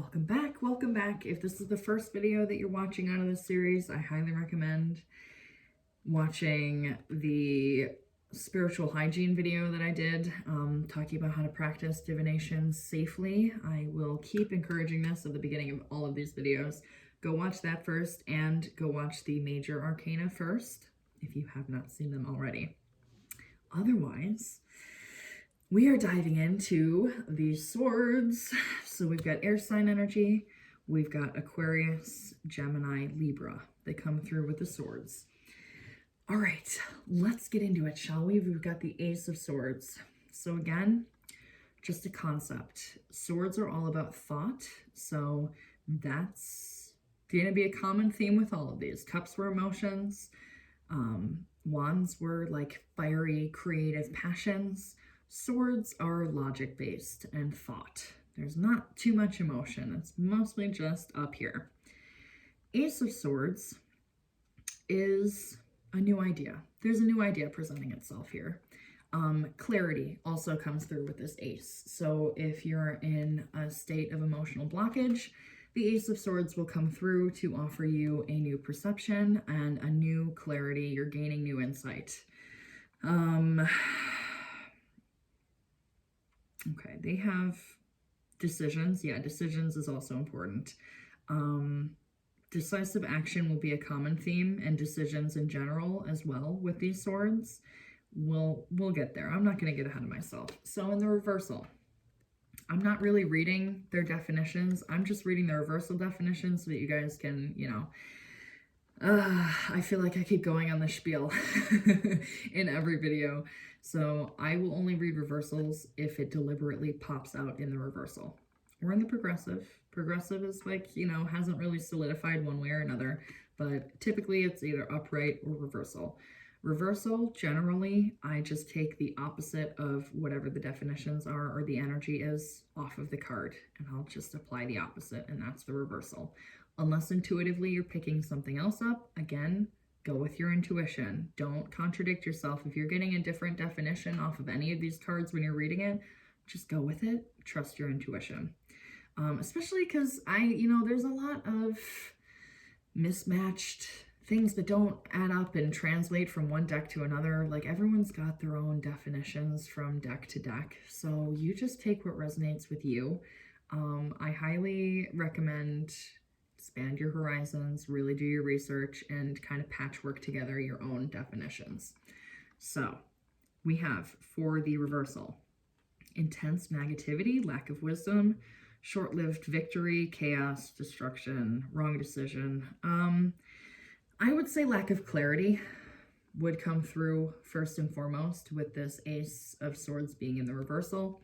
Welcome back, welcome back. If this is the first video that you're watching out of this series, I highly recommend watching the spiritual hygiene video that I did, talking about how to practice divination safely. I will keep encouraging this at the beginning of all of these videos. Go watch that first, and go watch the major arcana first, if you have not seen them already. Otherwise, we are diving into these swords. So we've got air sign energy, we've got Aquarius, Gemini, Libra. They come through with the swords. All right, let's get into it, shall we? We've got the Ace of Swords. So again, just a concept. Swords are all about thought. So that's going to be a common theme with all of these. Cups were emotions. Wands were like fiery, creative passions. Swords are logic-based and thought. There's not too much emotion. It's mostly just up here. Ace of Swords is a new idea. There's a new idea presenting itself here. Clarity also comes through with this ace. So if you're in a state of emotional blockage, the Ace of Swords will come through to offer you a new perception and a new clarity. You're gaining new insight. Okay, they have decisions. Yeah, decisions is also important. Decisive action will be a common theme, and decisions in general as well with these swords. We'll get there. I'm not going to get ahead of myself. So in the reversal, I'm not really reading their definitions. I'm just reading the reversal definitions so that you guys can, I feel like I keep going on the spiel in every video. So I will only read reversals if it deliberately pops out in the reversal. Or in the progressive. Progressive is like, hasn't really solidified one way or another, but typically it's either upright or reversal. Reversal, generally, I just take the opposite of whatever the definitions are or the energy is off of the card, and I'll just apply the opposite, and that's the reversal. Unless intuitively you're picking something else up, again, go with your intuition. Don't contradict yourself. If you're getting a different definition off of any of these cards when you're reading it, just go with it. Trust your intuition. Especially because there's a lot of mismatched things that don't add up and translate from one deck to another. Like, everyone's got their own definitions from deck to deck. So you just take what resonates with you. I highly recommend expand your horizons, really do your research, and kind of patchwork together your own definitions. So we have, for the reversal, intense negativity, lack of wisdom, short-lived victory, chaos, destruction, wrong decision. I would say lack of clarity would come through first and foremost with this Ace of Swords being in the reversal.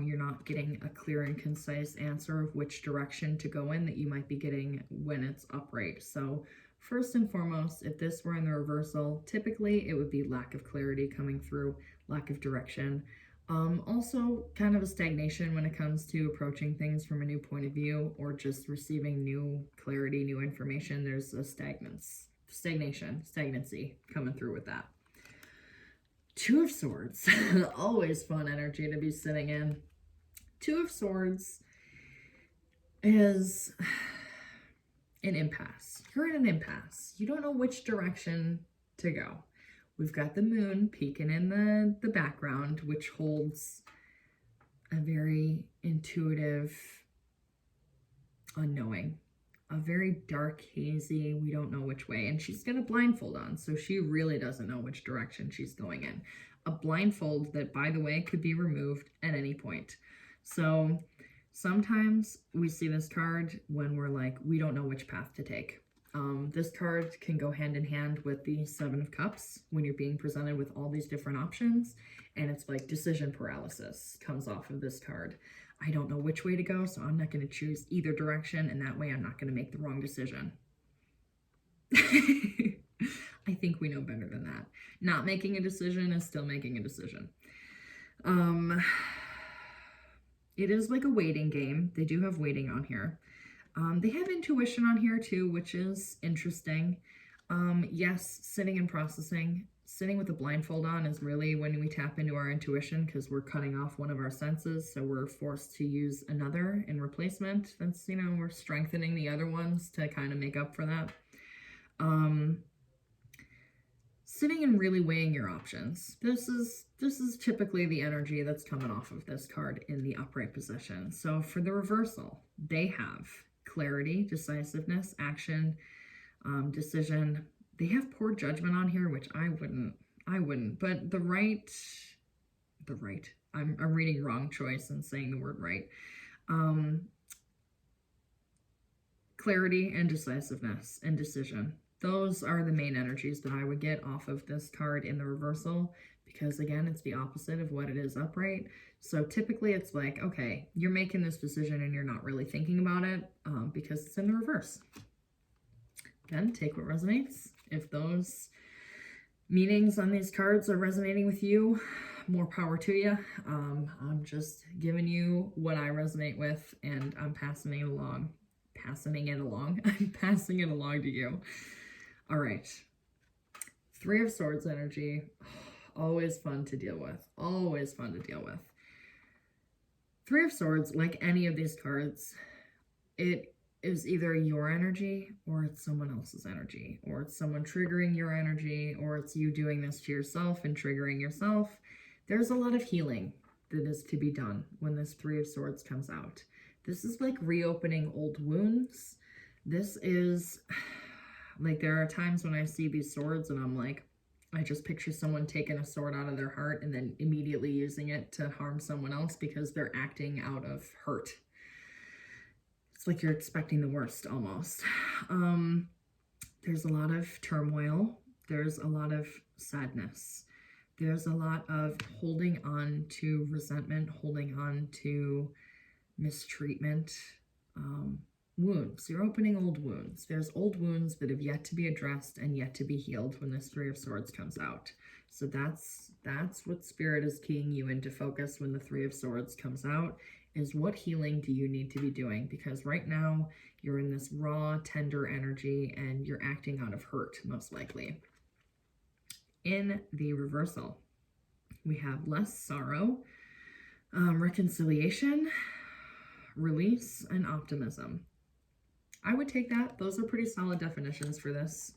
You're not getting a clear and concise answer of which direction to go in that you might be getting when it's upright. So first and foremost, if this were in the reversal, typically it would be lack of clarity coming through, lack of direction. Also kind of a stagnation when it comes to approaching things from a new point of view or just receiving new clarity, new information. There's a stagnancy coming through with that. Two of Swords, always fun energy to be sitting in. Two of Swords is an impasse. You're in an impasse. You don't know which direction to go. We've got the moon peeking in the background, which holds a very intuitive unknowing, a very dark, hazy, we don't know which way. And she's got a blindfold on, so she really doesn't know which direction she's going in. A blindfold that, by the way, could be removed at any point. So sometimes we see this card when we're like, we don't know which path to take. This card can go hand in hand with the Seven of Cups when you're being presented with all these different options, and it's like decision paralysis comes off of this card. I don't know which way to go, so I'm not going to choose either direction, and that way I'm not going to make the wrong decision. I think we know better than that. Not making a decision is still making a decision. It is like a waiting game. They do have waiting on here. They have intuition on here too, which is interesting. Yes, sitting and processing. sitting with a blindfold on is really when we tap into our intuition, because we're cutting off one of our senses, so we're forced to use another in replacement. That's, you know, we're strengthening the other ones to kind of make up for that. Sitting and really weighing your options. This is typically the energy that's coming off of this card in the upright position. So for the reversal, they have clarity, decisiveness, action, decision. They have poor judgment on here, which I wouldn't, but the right, I'm reading wrong choice and saying the word right. Clarity and decisiveness and decision. Those are the main energies that I would get off of this card in the reversal, because again, it's the opposite of what it is upright. So typically it's like, okay, you're making this decision and you're not really thinking about it because it's in the reverse. Again, take what resonates. If those meanings on these cards are resonating with you, more power to you. I'm just giving you what I resonate with, and I'm passing it along. I'm passing it along to you. All right. Three of Swords energy. Always fun to deal with. Always fun to deal with. Three of Swords, like any of these cards, it is either your energy or it's someone else's energy, or it's someone triggering your energy, or it's you doing this to yourself and triggering yourself. There's a lot of healing that is to be done when this Three of Swords comes out. This is like reopening old wounds. This is like, there are times when I see these swords and I'm like, I just picture someone taking a sword out of their heart and then immediately using it to harm someone else because they're acting out of hurt. It's like you're expecting the worst almost. There's a lot of turmoil. There's a lot of sadness. There's a lot of holding on to resentment, holding on to mistreatment, wounds. You're opening old wounds. There's old wounds that have yet to be addressed and yet to be healed when this Three of Swords comes out. So that's what Spirit is keying you into focus when the Three of Swords comes out, is what healing do you need to be doing? Because right now you're in this raw, tender energy and you're acting out of hurt, most likely. In the reversal, we have less sorrow, reconciliation, release, and optimism. I would take that. Those are pretty solid definitions for this.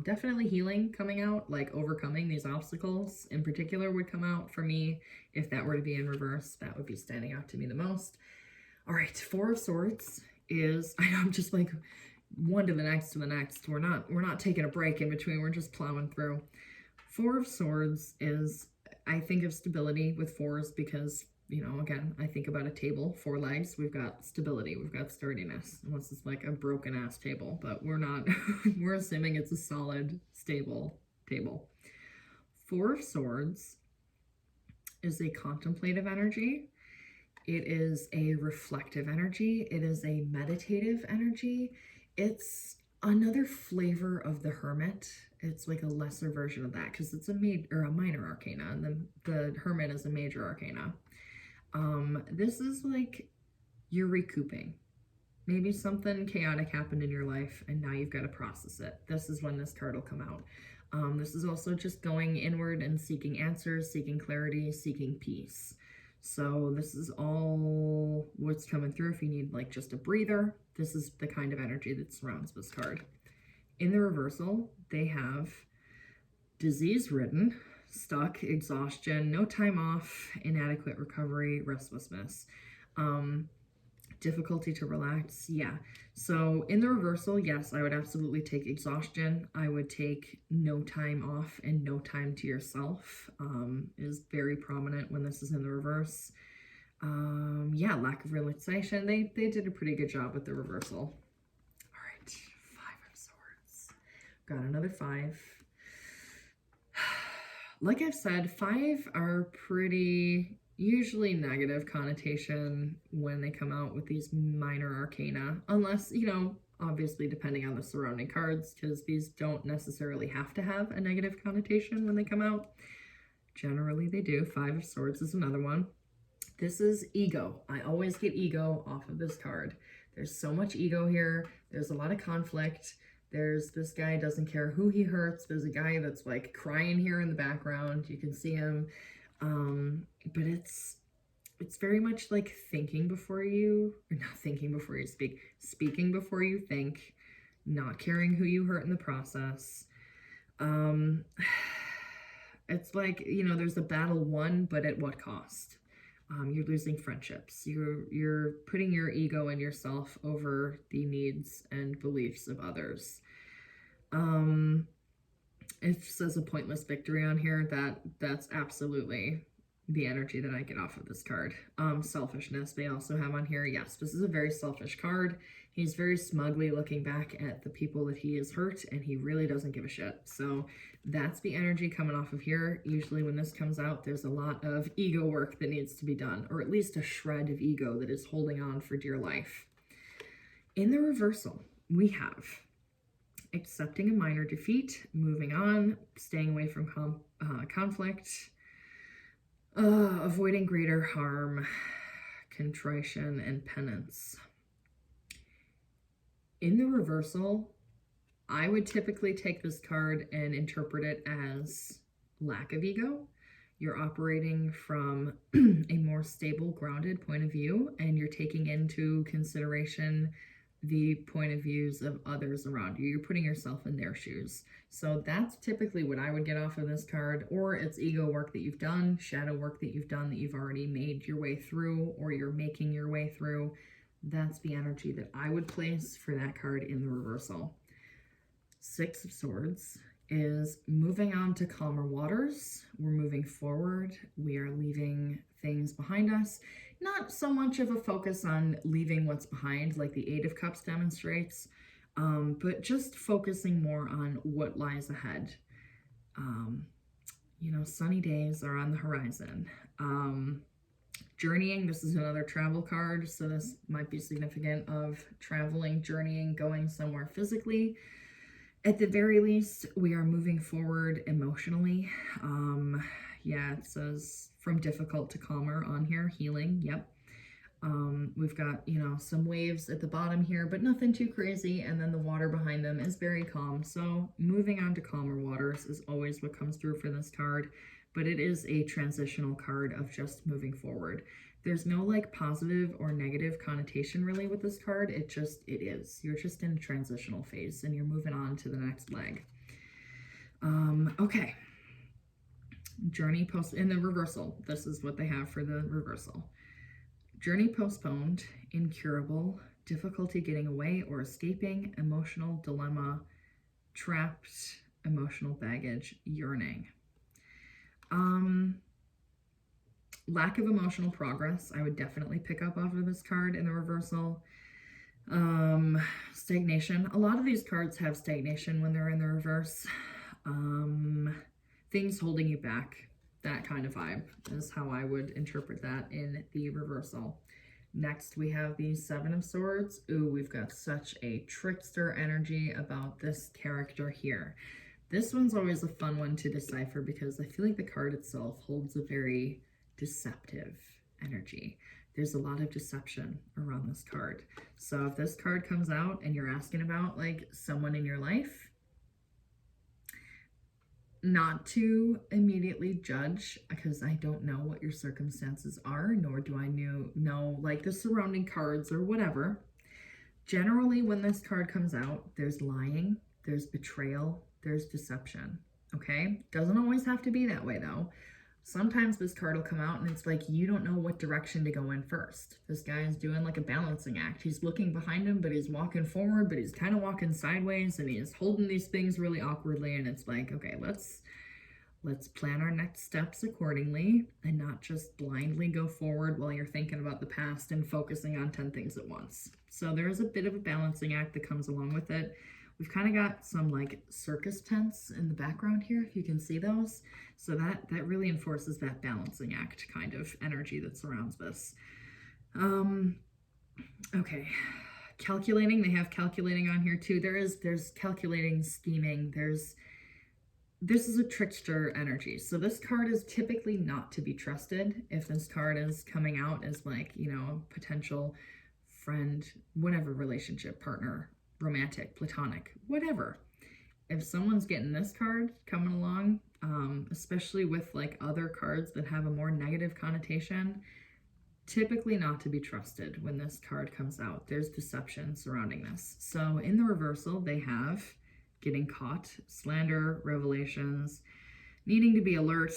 Definitely healing coming out, like overcoming these obstacles in particular would come out for me. If that were to be in reverse, that would be standing out to me the most. All right, Four of Swords is, I know I'm just like one to the next to the next. We're not taking a break in between. We're just plowing through. Four of Swords is, I think of stability with fours because, you know, again, I think about a table, 4 legs, we've got stability, we've got sturdiness, unless it's like a broken ass table, but we're not, we're assuming it's a solid, stable table. Four of Swords is a contemplative energy. It is a reflective energy. It is a meditative energy. It's another flavor of the Hermit. It's like a lesser version of that because it's a minor arcana, and the Hermit is a major arcana. This is like you're recouping. Maybe something chaotic happened in your life and now you've got to process it. This is when this card will come out. This is also just going inward and seeking answers, seeking clarity, seeking peace. So this is all what's coming through. If you need like just a breather, this is the kind of energy that surrounds this card. In the reversal, they have disease-ridden, stuck, exhaustion, no time off, inadequate recovery, restlessness, difficulty to relax. Yeah. So in the reversal, yes, I would absolutely take exhaustion. I would take no time off and no time to yourself, is very prominent when this is in the reverse. Yeah, lack of relaxation. They did a pretty good job with the reversal. All right, Five of Swords. Got another 5. Like I've said, 5 are pretty usually negative connotation when they come out with these minor arcana, unless, you know, obviously depending on the surrounding cards, because these don't necessarily have to have a negative connotation when they come out. Generally they do. 5 of Swords is another one. This is ego. I always get ego off of this card. There's so much ego here. There's a lot of conflict. There's this guy doesn't care who he hurts. There's a guy that's like crying here in the background. You can see him. But it's very much like thinking before you, or not thinking before you speak, speaking before you think, not caring who you hurt in the process. It's like, you know, there's a battle won, but at what cost? You're losing friendships. You're putting your ego and yourself over the needs and beliefs of others. It says a pointless victory on here. That's absolutely the energy that I get off of this card. Selfishness they also have on here. Yes, this is a very selfish card. He's very smugly looking back at the people that he has hurt, and he really doesn't give a shit. So that's the energy coming off of here. Usually when this comes out, there's a lot of ego work that needs to be done, or at least a shred of ego that is holding on for dear life. In the reversal, we have accepting a minor defeat, moving on, staying away from conflict, avoiding greater harm, contrition, and penance. In the reversal, I would typically take this card and interpret it as lack of ego. You're operating from a more stable, grounded point of view, and you're taking into consideration the point of views of others around you. You're putting yourself in their shoes. So that's typically what I would get off of this card, or it's ego work that you've done, shadow work that you've done that you've already made your way through, or you're making your way through. That's the energy that I would place for that card in the reversal. Six of Swords is moving on to calmer waters. We're moving forward. We are leaving things behind us. Not so much of a focus on leaving what's behind like the Eight of Cups demonstrates, but just focusing more on what lies ahead. You know, sunny days are on the horizon. Journeying, this is another travel card, so this might be significant of traveling, journeying, going somewhere physically. At the very least, we are moving forward emotionally. Yeah, it says from difficult to calmer on here, healing, yep. We've got, you know, some waves at the bottom here, but nothing too crazy, and then the water behind them is very calm. So moving on to calmer waters is always what comes through for this card, but it is a transitional card of just moving forward. There's no like positive or negative connotation really with this card. It is. You're just in a transitional phase and you're moving on to the next leg. Okay. Journey in the reversal. This is what they have for the reversal. Journey postponed, incurable, difficulty getting away or escaping, emotional dilemma, trapped, emotional baggage, yearning. Lack of emotional progress, I would definitely pick up off of this card in the reversal. Stagnation. A lot of these cards have stagnation when they're in the reverse. Things holding you back. That kind of vibe is how I would interpret that in the reversal. Next, we have the Seven of Swords. Ooh, we've got such a trickster energy about this character here. This one's always a fun one to decipher because I feel like the card itself holds a very deceptive energy. There's a lot of deception around this card. So if this card comes out and you're asking about like someone in your life, not to immediately judge because I don't know what your circumstances are, nor do I know like the surrounding cards or whatever. Generally, when this card comes out, there's lying, there's betrayal, there's deception, okay? Doesn't always have to be that way though. Sometimes this card will come out and it's like you don't know what direction to go in first. This guy is doing like a balancing act. He's looking behind him, but he's walking forward, but he's kind of walking sideways and he's holding these things really awkwardly. And it's like, okay, let's plan our next steps accordingly and not just blindly go forward while you're thinking about the past and focusing on 10 things at once. So there is a bit of a balancing act that comes along with it. We've kind of got some like circus tents in the background here, if you can see those. So that really enforces that balancing act kind of energy that surrounds this. Okay, calculating, they have calculating on here too. There's calculating, scheming, this is a trickster energy. So this card is typically not to be trusted. If this card is coming out as like, you know, potential friend, whatever relationship partner, romantic, platonic, whatever. If someone's getting this card coming along, especially with like other cards that have a more negative connotation, typically not to be trusted when this card comes out. There's deception surrounding this. So in the reversal, they have getting caught, slander, revelations, needing to be alert.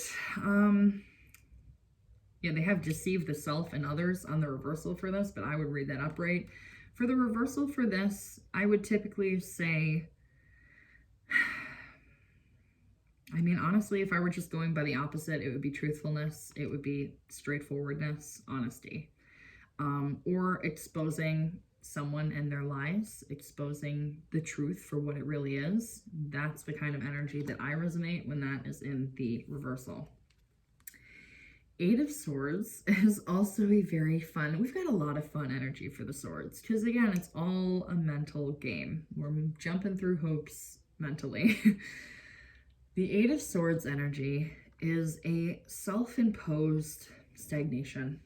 Yeah, they have deceive the self and others on the reversal for this, but I would read that upright. For the reversal for this, I would typically say, I mean, honestly, if I were just going by the opposite, it would be truthfulness, it would be straightforwardness, honesty, or exposing someone and their lies, exposing the truth for what it really is. That's the kind of energy that I resonate when that is in the reversal. Eight of Swords is also a very fun, we've got a lot of fun energy for the swords, because again, it's all a mental game. We're jumping through hoops mentally. The Eight of Swords energy is a self-imposed stagnation.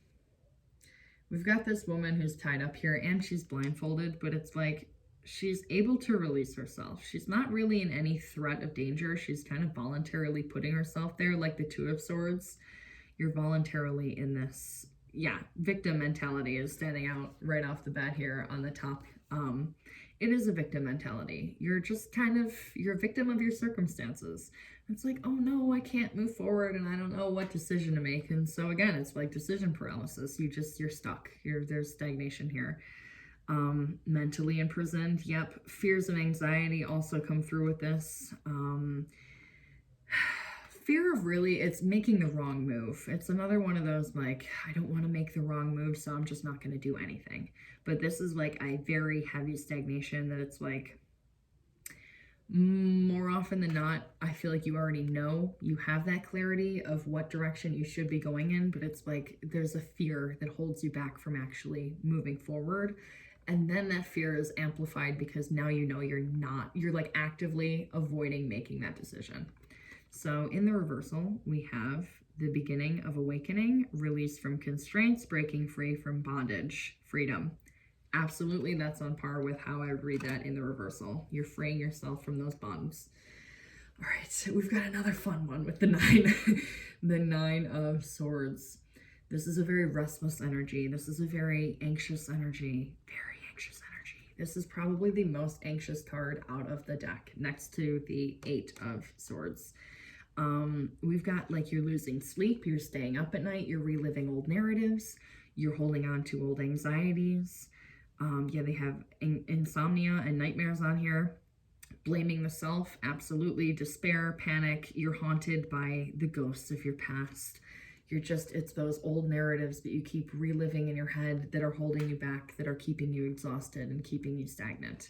We've got this woman who's tied up here and she's blindfolded, but it's like she's able to release herself. She's not really in any threat of danger. She's kind of voluntarily putting herself there, like the Two of Swords. You're voluntarily in this, yeah, victim mentality is standing out right off the bat here on the top. It is a victim mentality. You're just kind of, you're a victim of your circumstances. It's like, oh no, I can't move forward and I don't know what decision to make. And so again, it's like decision paralysis. You're stuck. There's stagnation here. Mentally imprisoned. Yep. Fears and anxiety also come through with this. Fear of really, it's making the wrong move. It's another one of those, like, I don't want to make the wrong move, so I'm just not going to do anything. But this is like a very heavy stagnation that it's like, more often than not, I feel like you already know, you have that clarity of what direction you should be going in, but it's like there's a fear that holds you back from actually moving forward. And then that fear is amplified because now you know you're like actively avoiding making that decision. So in the reversal, we have the beginning of awakening, release from constraints, breaking free from bondage, freedom. Absolutely, that's on par with how I would read that in the reversal. You're freeing yourself from those bonds. All right, so we've got another fun one with the 9, the 9 of Swords. This is a very restless energy. This is a very anxious energy, very anxious energy. This is probably the most anxious card out of the deck, next to the 8 of Swords. We've got like you're losing sleep, you're staying up at night, you're reliving old narratives, you're holding on to old anxieties. Yeah, they have insomnia and nightmares on here. Blaming the self, absolutely. Despair, panic, you're haunted by the ghosts of your past. It's those old narratives that you keep reliving in your head that are holding you back, that are keeping you exhausted and keeping you stagnant.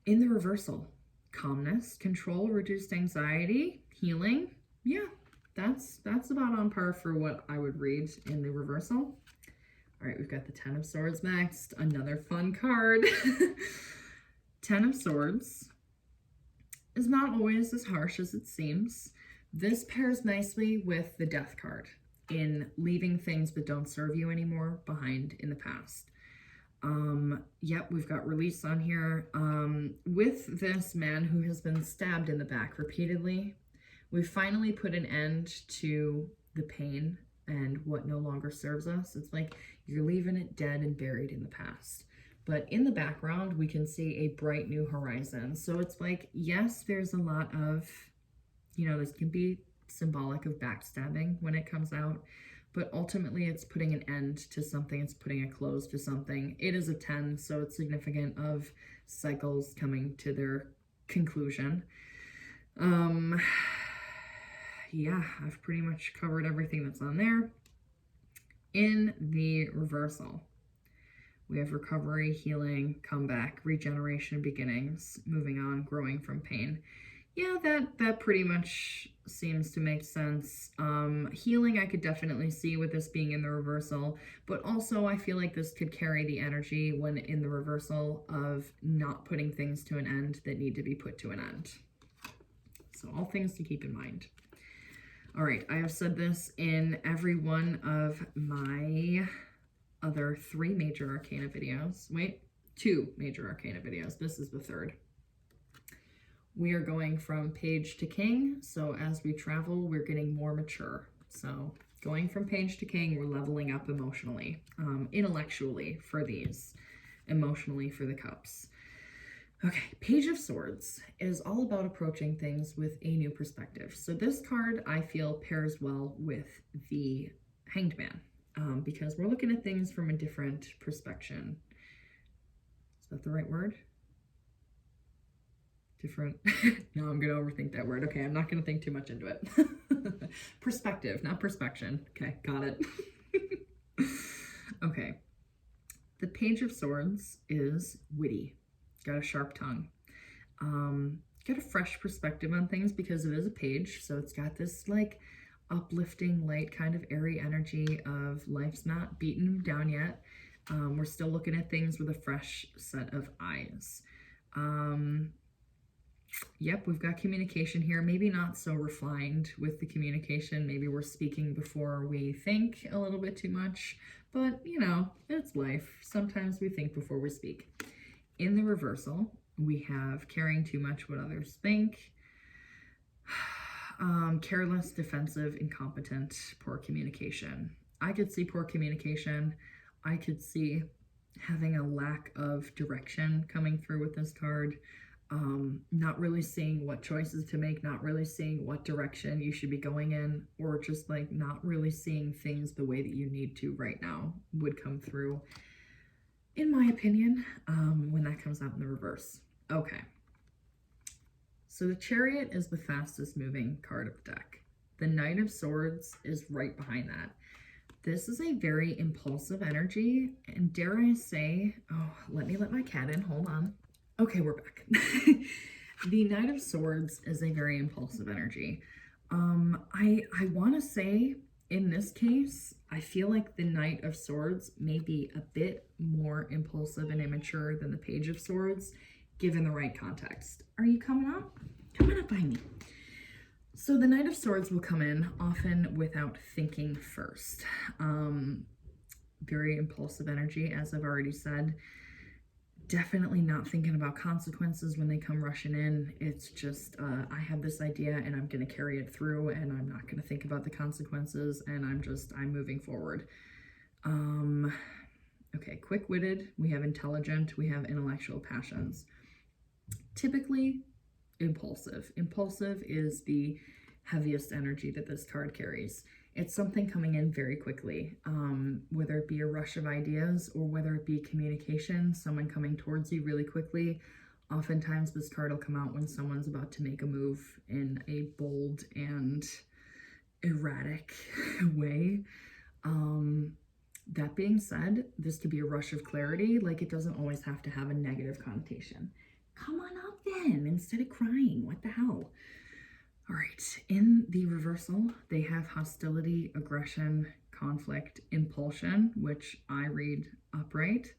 In the reversal, calmness, control, reduced anxiety, healing. Yeah, that's about on par for what I would read in the reversal. All right, we've got the 10 of Swords next. Another fun card. 10 of Swords is not always as harsh as it seems. This pairs nicely with the Death card in leaving things that don't serve you anymore behind in the past. Yep, we've got release on here. With this man who has been stabbed in the back repeatedly, we finally put an end to the pain and what no longer serves us. It's like you're leaving it dead and buried in the past. But in the background, we can see a bright new horizon. So it's like, yes, there's a lot of, this can be symbolic of backstabbing when it comes out, but ultimately it's putting an end to something. It's putting a close to something. It is a 10, so it's significant of cycles coming to their conclusion. Yeah, I've pretty much covered everything that's on there. In the reversal, we have recovery, healing, comeback, regeneration, beginnings, moving on, growing from pain. Yeah, that pretty much seems to make sense. Healing I could definitely see with this being in the reversal, but also I feel like this could carry the energy when in the reversal of not putting things to an end that need to be put to an end. So all things to keep in mind. All right, I have said this in every one of my other 3 major Arcana videos. Wait, 2 major arcana videos. This is the 3rd. We are going from page to king. So as we travel, we're getting more mature. So going from page to king, we're leveling up emotionally, intellectually for these, emotionally for the cups. Okay, Page of Swords is all about approaching things with a new perspective. So this card, I feel, pairs well with the Hanged Man, because we're looking at things from a different perspective. Is that the right word? Different. No, I'm going to overthink that word. Okay, I'm not going to think too much into it. Perspective, not perspection. Okay, got it. Okay. The Page of Swords is witty. Got a sharp tongue. Got a fresh perspective on things because it is a page. So it's got this like uplifting, light, kind of airy energy of life's not beaten down yet. We're still looking at things with a fresh set of eyes. Yep, we've got communication here. Maybe not so refined with the communication. Maybe we're speaking before we think a little bit too much. But, you know, it's life. Sometimes we think before we speak. In the reversal, we have caring too much what others think. Careless, defensive, incompetent, poor communication. I could see poor communication. I could see having a lack of direction coming through with this card. Not really seeing what choices to make, not really seeing what direction you should be going in, or just like not really seeing things the way that you need to right now would come through, in my opinion, when that comes out in the reverse. Okay. So the Chariot is the fastest moving card of the deck. The Knight of Swords is right behind that. This is a very impulsive energy, and dare I say, oh, let me let my cat in, hold on. Okay, we're back. The Knight of Swords is a very impulsive energy. I want to say, in this case, I feel like the Knight of Swords may be a bit more impulsive and immature than the Page of Swords, given the right context. Are you coming up? Come on up by me. So the Knight of Swords will come in often without thinking first. Very impulsive energy, as I've already said. Definitely not thinking about consequences when they come rushing in. It's just, I have this idea and I'm going to carry it through, and I'm not going to think about the consequences, and I'm moving forward. Okay, quick-witted, we have intelligent, we have intellectual passions. Typically impulsive. Impulsive is the heaviest energy that this card carries. It's something coming in very quickly, whether it be a rush of ideas or whether it be communication, someone coming towards you really quickly. Oftentimes this card will come out when someone's about to make a move in a bold and erratic way. That being said, this could be a rush of clarity. Like, it doesn't always have to have a negative connotation. Come on up then, instead of crying. What the hell? All right, in the reversal, they have hostility, aggression, conflict, impulsion, which I read upright,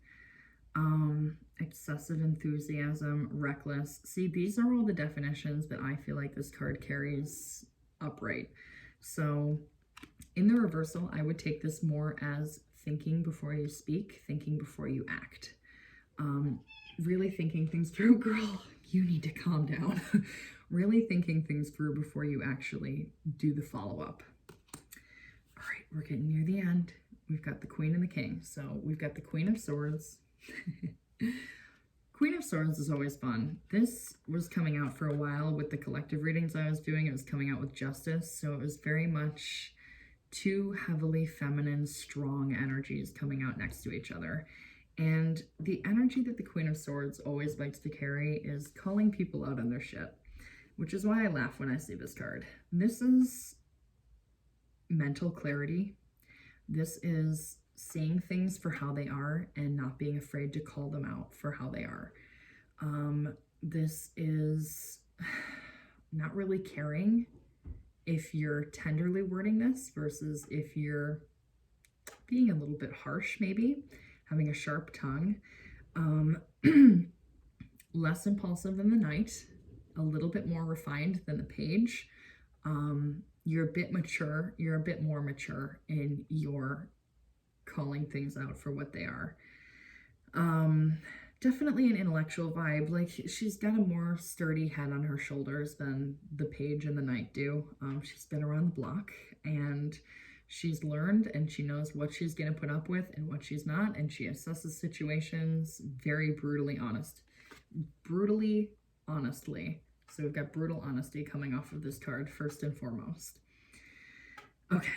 excessive enthusiasm, reckless. See, these are all the definitions that I feel like this card carries upright. So in the reversal, I would take this more as thinking before you speak, thinking before you act. Really thinking things through. Girl, you need to calm down. Really thinking things through before you actually do the follow-up. All right, we're getting near the end. We've got the Queen and the King. So we've got the Queen of Swords. Queen of Swords is always fun. This was coming out for a while with the collective readings I was doing. It was coming out with Justice, so it was very much two heavily feminine, strong energies coming out next to each other. And the energy that the Queen of Swords always likes to carry is calling people out on their shit, which is why I laugh when I see this card. This is mental clarity. This is seeing things for how they are and not being afraid to call them out for how they are. This is not really caring if you're tenderly wording this versus if you're being a little bit harsh, maybe having a sharp tongue. Less impulsive than the Knight, a little bit more refined than the Page. You're a bit mature, you're a bit more mature in your calling things out for what they are. Definitely an intellectual vibe. Like, she's got a more sturdy head on her shoulders than the page and the knight do. She's been around the block, and she's learned, and she knows what she's going to put up with and what she's not, and she assesses situations very brutally honestly. So we've got brutal honesty coming off of this card first and foremost. Okay,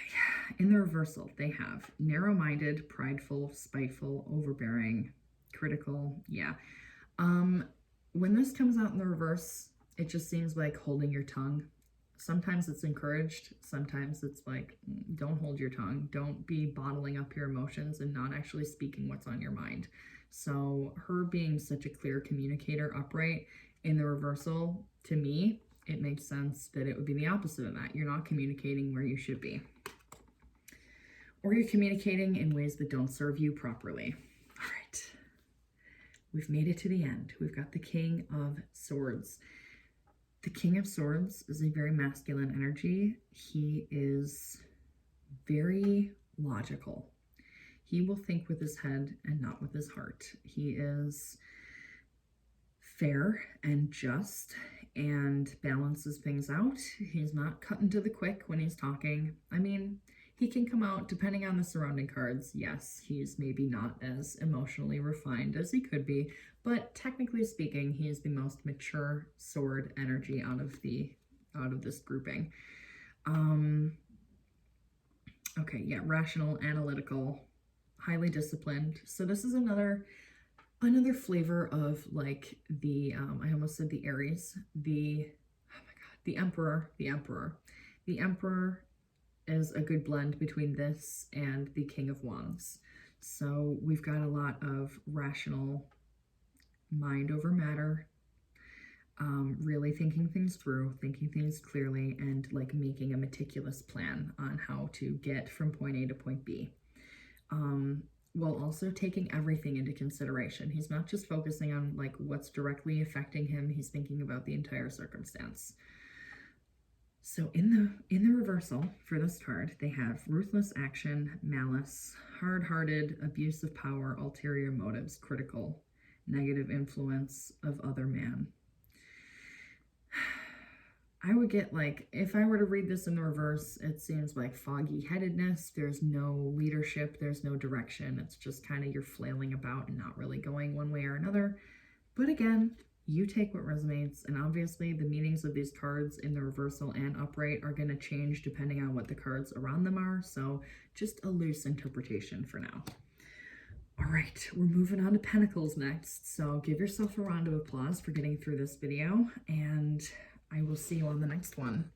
in the reversal, they have narrow-minded, prideful, spiteful, overbearing, critical. Yeah. When this comes out in the reverse, it just seems like holding your tongue. Sometimes it's encouraged. Sometimes it's like, don't hold your tongue. Don't be bottling up your emotions and not actually speaking what's on your mind. So her being such a clear communicator upright in the reversal, to me, it makes sense that it would be the opposite of that. You're not communicating where you should be. Or you're communicating in ways that don't serve you properly. All right. We've made it to the end. We've got the King of Swords. The King of Swords is a very masculine energy. He is very logical. He will think with his head and not with his heart. He is fair and just and balances things out. He's not cutting to the quick when he's talking. I mean, he can come out, depending on the surrounding cards, yes, he's maybe not as emotionally refined as he could be, but technically speaking, he is the most mature sword energy out of this grouping. Okay, yeah, rational, analytical, highly disciplined. So this is another flavor of like the I almost said the Aries, the Emperor. The Emperor is a good blend between this and the King of Wands. So we've got a lot of rational, mind over matter, really thinking things through, thinking things clearly, and like making a meticulous plan on how to get from point A to point B. While also taking everything into consideration. He's not just focusing on like what's directly affecting him, he's thinking about the entire circumstance. So in the reversal for this card, they have ruthless action, malice, hard-hearted, abuse of power, ulterior motives, critical, negative influence of other man. I would get like, if I were to read this in the reverse, it seems like foggy headedness. There's no leadership. There's no direction. It's just kind of you're flailing about and not really going one way or another. But again, you take what resonates. And obviously the meanings of these cards in the reversal and upright are going to change depending on what the cards around them are. So just a loose interpretation for now. All right, we're moving on to Pentacles next. So give yourself a round of applause for getting through this video, and I will see you on the next one.